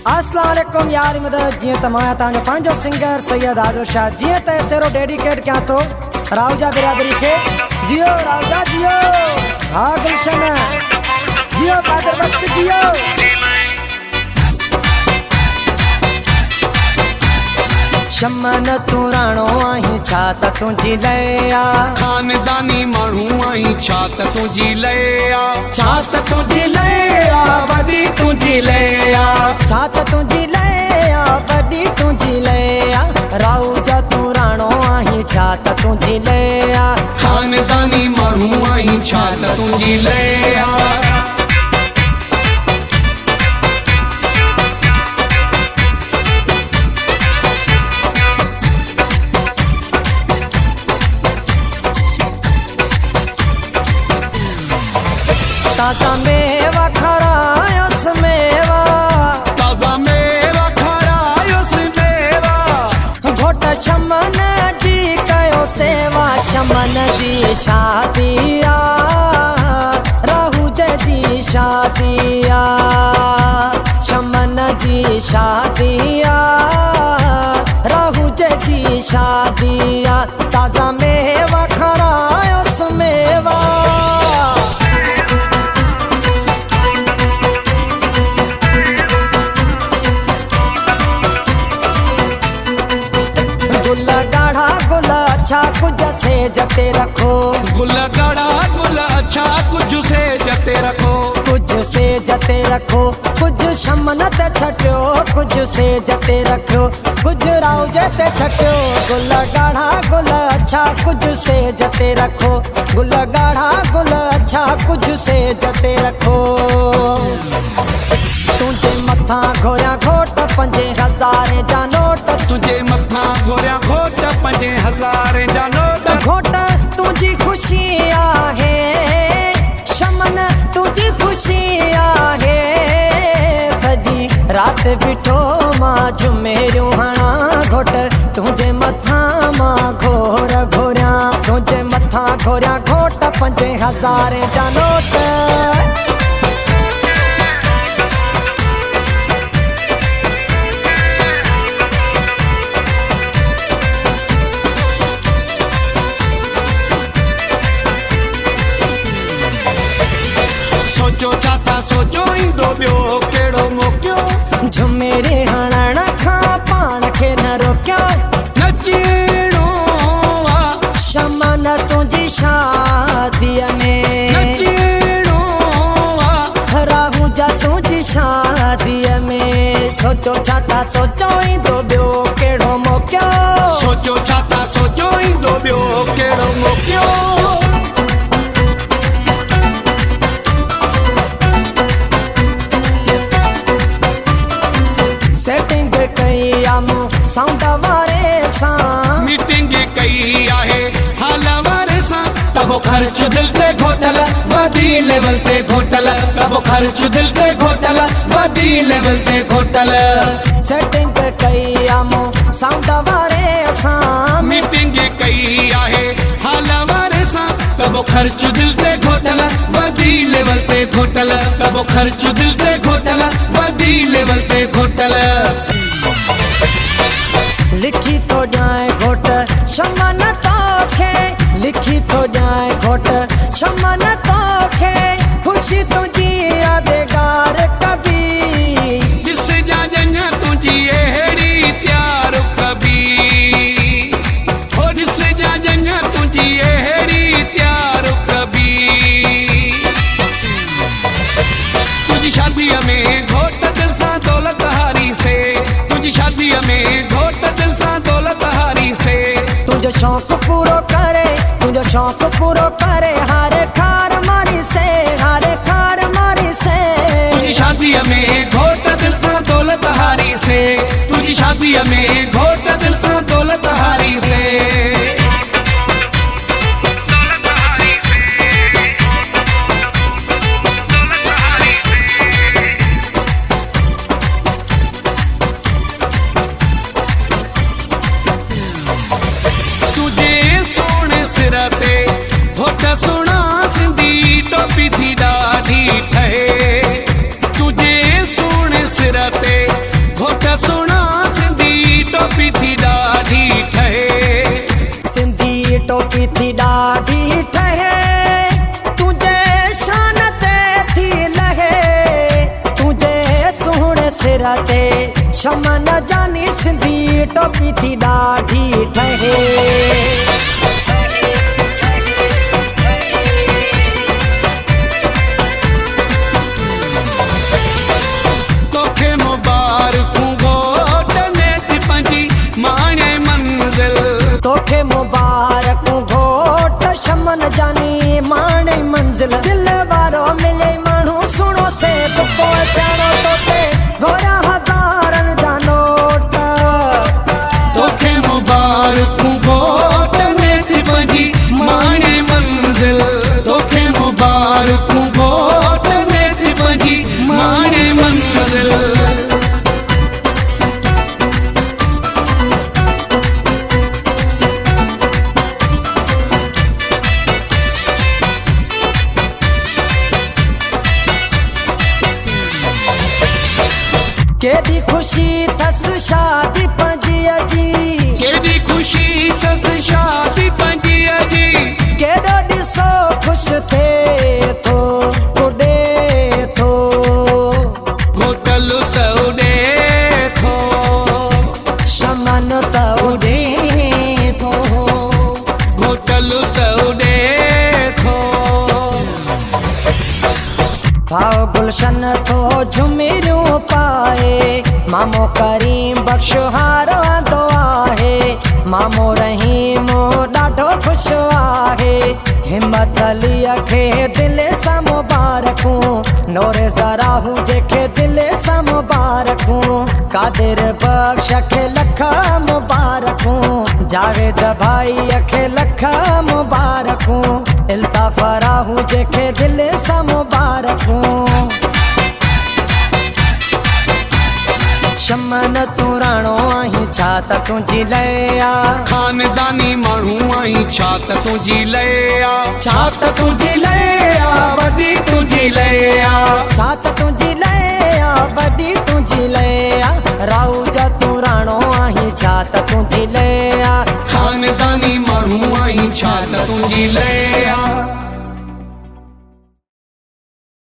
अस्सलाम वालेकुम यार मदद जी तमाया ताने पांचो सिंगर सैयद आदिल शाह जी तेरो डेडिकेट क्या तो राउजा बिरादरी के जियो राउजा जियो हाँ गुलशन जियो कादर बश्क जियो शमन तू राणो आई छात तुझी लया खानदानी माण्हू आई छात तुझी लया छात तुझी लया वडी तुझी लया छात तुझी लया वडी तुझी लया राउजा तू राणो आई छात तुझी लया खानदानी माण्हू आई छात तुझी लया ताजा मेवा खरायोस मेवा ताजा मेवा खरायोस मेवा घोट शमन जी कयो सेवा शमन जी शादिया राहु जी शादिया शमन जी शादिया राहु जी शादिया ताजा मेवा खरायोस मेवा गाढ़ा गुल अच्छा कुछ से जते रखो गुल गाढ़ा गुल अच्छा कुछ से जते रखो कुछ से जते रखो कुछ शमनत छटियो कुछ से जते रखो कुछ राव जते छटियो गुल गाढ़ा गुल अच्छा कुछ से जते रखो गुल गाढ़ा गुल अच्छा कुछ से जते रखो तुझे मथा घोरिया घोट 5000 जा नोट तुझे मथा घोरिया घोट 5000 जा नोट घोट तुझी खुशी आहे शमन तुझी खुशी आहे सजी रात बिठो मां झुमेरियो हणा घोट तुझे मथा मां घोर घोरिया तुझे मथा घोरिया घोट 5000 जा नोट सोचो चाता सोचो इंदो बियो केड़ो मोक्यो झुमेरे हणण खा पाण खे न रोक्यो नचीणो आ शमन तुझी शादीअ में नचीणो आ राहु जा तुझी शादीअ में सोचो छाता सोचो इंदो बियो केड़ो मोक्यो सोचो चाता सोचो इंदो बियो केड़ो मोक्यो सेटिंग कई आमू साउंड वारे सां मीटिंग कई आहे हाल वारे सां तबो खर्च दिल ते घोटल वधी लेवल ते घोटल तबो खर्च दिल ते घोटल वधी लेवल ते घोटल सेटिंग कई आमू साउंड वारे सां मीटिंग कई आहे हाल वारे सां तबो खर्च दिल ते घोटल वधी लेवल ते घोटल तबो खर्च दिल ते घोटल वधी लेवल ते घोटल लिखी तो जाए घोट शमन तोखे लिखी तो जाए घोट शमन तोखे खुशी तुझी यादगार कभी जिस जाजन तुझी एड़ी त्यार कभी ओ जिस जाजन तुझी एड़ी त्यार कभी तुझी शादी में घोट दिल सा दौलत हारी से तुझी शादी में घोट दिल सा दौलत हारी से तुझो शौक पूरो करे तुझो शौक पूरो करे हारे खार मारी से हारे खार मारी से तुझी शादी में घोट दिल सा दौलत हारी से तुझी शादी में घोट दिल सा दौलत हारी से तुझे सोने सिर ते घोट सुना सिंधी टोपी थी ॾाढी ठहे तुझे सोने सिर ते सिर ते शमन जानी सिंधी टोपी थी ॾाढी ठहे। तोखे मुबारकूं घोट नेठि पंहिंजी माणे मंज़िल। तोखे मुबारकूं घोट शमन जानी माणे मंज़िल। दिल वारो मिले माण्हू सुणो से दुको सियाणो तोते घोरा हज़ारनि जा नोट। तोखे मुबारकूं घोट नेठि पंहिंजी माणे मंज़िल। तोखे मुबारकूं घोट नेठि पंहिंजी माणे मंज़िल। केॾी ख़ुशी अथसि शादी पंहिंजीअ जी। केॾी ख़ुशी अथसि शादी पंहिंजीअ जी। केॾो ॾिसो ख़ुशि थिए थो उॾे थो। घोटल त उॾे थो। शमन त उॾे थो। घोटल त उॾे थो। भाव गुलशन थो झुमिरियूं पाए। मामो करीम बख़्श हारो आंदो आहे। मामो रहीम ॾाढो ख़ुशि आहे। हिम्मत अलीअ खे दिलि सां मुबारकूं। नूरे ज़राहू जेके दिलि सां मुबारकूं। कादिर बख़्श खे लख मुबारकूं। जावेद भाईअ खे लख मुबारकूं। इल्ताफ़ राहू जेके दिलि सां मुबारकूं। शमन तूं राणो आहीं छा त तुंहिंजी लया। खानदानी माण्हू आहीं छा त तुंहिंजी लया। छा त तुंहिंजी लया वॾी तुंहिंजी लया। छा त तुंहिंजी लया वॾी तुंहिंजी लया। राहू जा तूं राणो आहीं छा त तुंहिंजी लया। खानदानी माण्हू आहीं छा त तुंहिंजी लया।